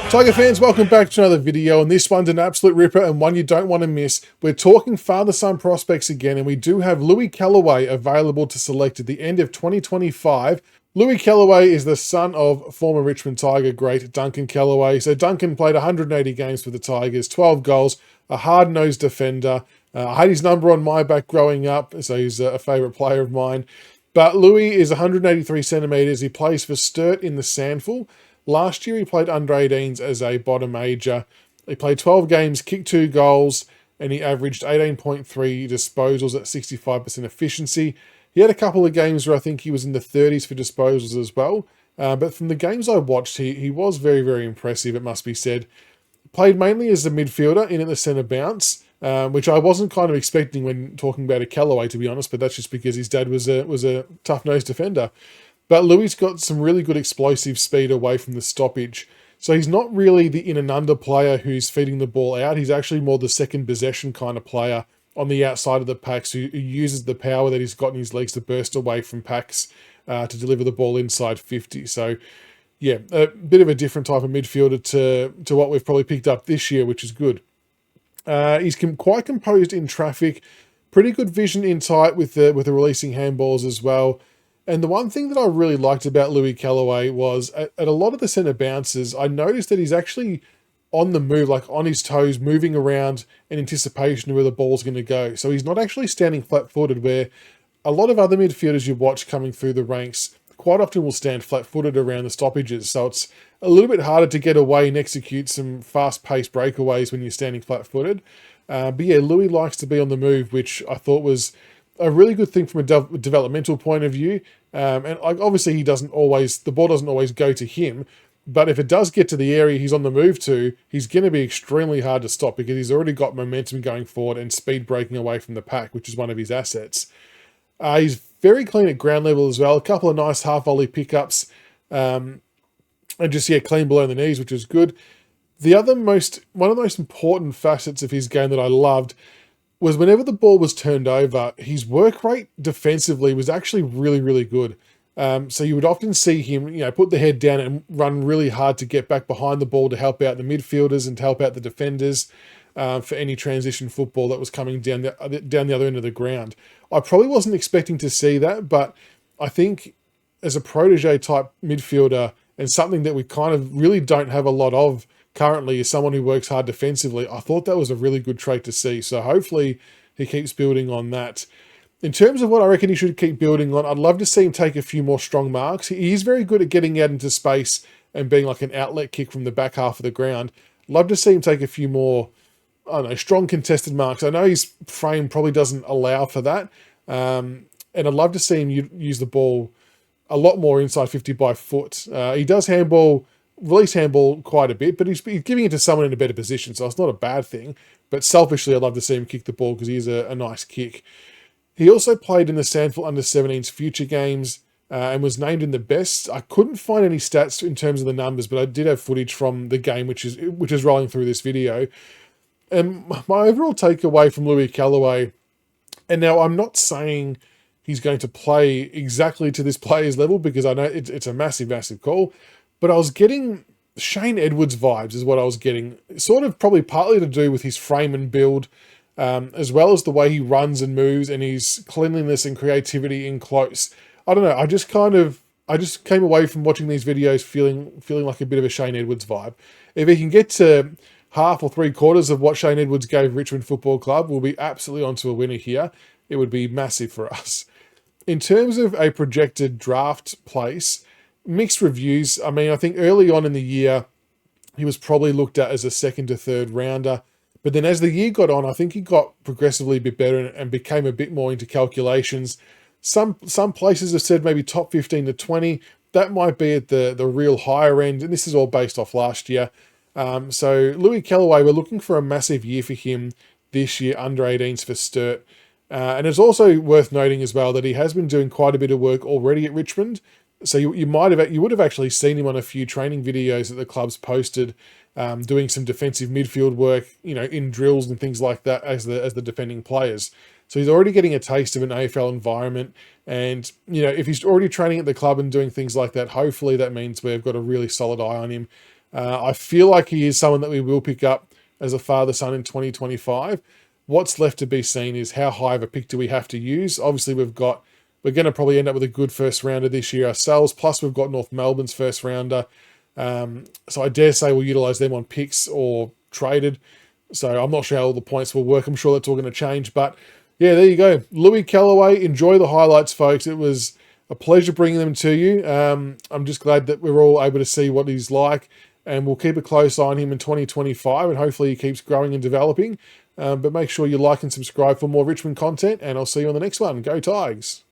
Tiger fans, welcome back to another video, and this one's an absolute ripper and one you don't want to miss. We're talking father-son prospects again, and we do have Lou Kellaway available to select at the end of 2025. Lou Kellaway is the son of former Richmond Tiger great Duncan Kellaway. So Duncan played 180 games for the Tigers, 12 goals, a hard-nosed defender. I had his number on my back growing up, so he's a favourite player of mine. But Louis is 183 centimetres. He plays for Sturt in the SANFL. Last year, he played under 18s as a bottom major. He played 12 games, kicked 2 goals, and he averaged 18.3 disposals at 65% efficiency. He had a couple of games where I think he was in the 30s for disposals as well. But from the games I watched, he was very, very impressive, it must be said. Played mainly as a midfielder in at the centre bounce, which I wasn't kind of expecting when talking about a Kellaway, to be honest, but that's just because his dad was a tough-nosed defender. But Louis got some really good explosive speed away from the stoppage. So he's not really the in and under player who's feeding the ball out. He's actually more the second possession kind of player on the outside of the packs who uses the power that he's got in his legs to burst away from packs to deliver the ball inside 50. So yeah, a bit of a different type of midfielder to what we've probably picked up this year, which is good. He's quite composed in traffic, pretty good vision in tight with the releasing handballs as well. And the one thing that I really liked about Lou Kellaway was at a lot of the centre bounces, I noticed that he's actually on the move, like on his toes, moving around in anticipation of where the ball's going to go. So he's not actually standing flat-footed, where a lot of other midfielders you watch coming through the ranks quite often will stand flat-footed around the stoppages. So it's a little bit harder to get away and execute some fast-paced breakaways when you're standing flat-footed. But yeah, Louis likes to be on the move, which I thought was a really good thing from a developmental point of view. And obviously the ball doesn't always go to him, but if it does get to the area he's on the move to, he's going to be extremely hard to stop because he's already got momentum going forward and speed breaking away from the pack, which is one of his assets. He's very clean at ground level as well. A couple of nice half volley pickups, and just clean below the knees, which is good. One of the most important facets of his game that I loved was whenever the ball was turned over, his work rate defensively was actually really, really good. So you would often see him, put the head down and run really hard to get back behind the ball to help out the midfielders and to help out the defenders for any transition football that was coming down the other end of the ground. I probably wasn't expecting to see that, but I think as a protege type midfielder and something that we kind of really don't have a lot of currently is someone who works hard defensively, I thought that was a really good trait to see. So hopefully he keeps building on that. In terms of what I reckon he should keep building on, I'd love to see him take a few more strong marks. He's very good at getting out into space and being like an outlet kick from the back half of the ground. Love to see him take a few more, strong contested marks. I know his frame probably doesn't allow for that. And I'd love to see him use the ball a lot more inside 50 by foot. He does release handball quite a bit, but he's giving it to someone in a better position, so it's not a bad thing. But selfishly, I'd love to see him kick the ball because he's a nice kick. He also played in the SANFL under-17s future games and was named in the best. I couldn't find any stats in terms of the numbers, but I did have footage from the game, which is rolling through this video. And my overall takeaway from Lou Kellaway, and now I'm not saying he's going to play exactly to this player's level because I know it's a massive, massive call, but I was getting Shane Edwards vibes is what I was getting. Sort of probably partly to do with his frame and build, as well as the way he runs and moves and his cleanliness and creativity in close. I don't know. I just came away from watching these videos feeling like a bit of a Shane Edwards vibe. If he can get to half or 3/4 of what Shane Edwards gave Richmond Football Club, we'll be absolutely onto a winner here. It would be massive for us. In terms of a projected draft place, mixed reviews. I mean, I think early on in the year, he was probably looked at as a second to third rounder. But then as the year got on, I think he got progressively a bit better and became a bit more into calculations. Some places have said maybe top 15 to 20. That might be at the real higher end. And this is all based off last year. So Lou Kellaway, we're looking for a massive year for him this year, under 18s for Sturt. And it's also worth noting as well that he has been doing quite a bit of work already at Richmond. So you would have actually seen him on a few training videos that the club's posted, doing some defensive midfield work, in drills and things like that as the defending players. So he's already getting a taste of an AFL environment, and if he's already training at the club and doing things like that, hopefully that means we've got a really solid eye on him I feel like he is someone that we will pick up as a father-son in 2025. What's left to be seen is how high of a pick do we have to use. Obviously, we're going to probably end up with a good first rounder this year ourselves. Plus, we've got North Melbourne's first rounder. So I dare say we'll utilise them on picks or traded. So I'm not sure how all the points will work. I'm sure that's all going to change. But yeah, there you go. Lou Kellaway, enjoy the highlights, folks. It was a pleasure bringing them to you. I'm just glad that we're all able to see what he's like. And we'll keep a close eye on him in 2025. And hopefully he keeps growing and developing. But make sure you like and subscribe for more Richmond content. And I'll see you on the next one. Go Tigers.